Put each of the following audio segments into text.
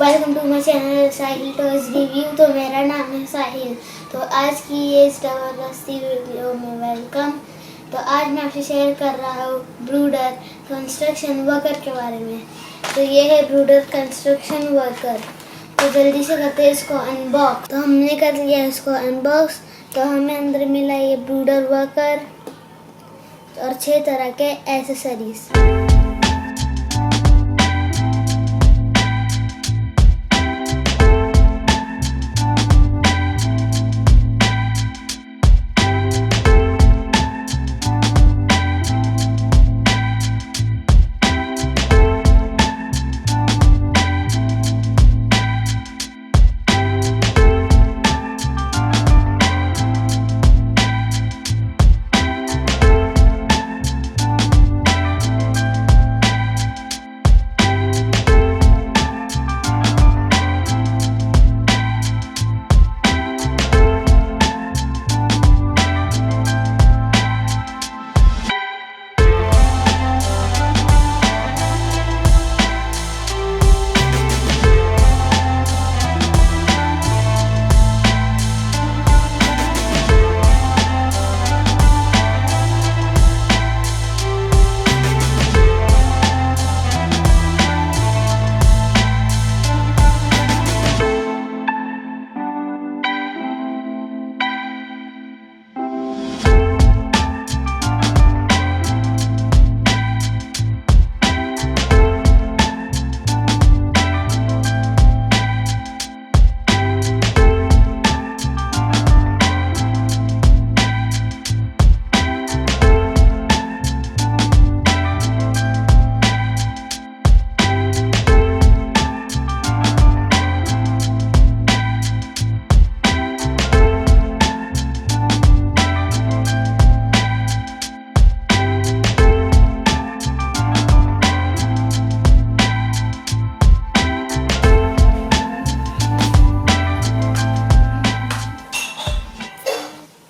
Welcome to my channel Sahil toys review. तो मेरा नाम है साहिल। तो आज की ये ज़बरदस्ती वीडियो में वेलकम। तो आज मैं आपसे शेयर कर रहा हूँ ब्रूडर कंस्ट्रक्शन वर्कर के बारे में। तो ये है ब्रूडर कंस्ट्रक्शन वर्कर। तो जल्दी से करते हैं इसको अनबॉक्स। तो हमने कर लिया इसको अनबॉक्स। तो हमें अंदर मिला ये ब्रूडर वर्कर और 6 तरह के accessories.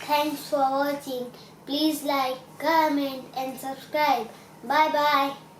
Thanks for watching. Please like, comment and subscribe. Bye bye.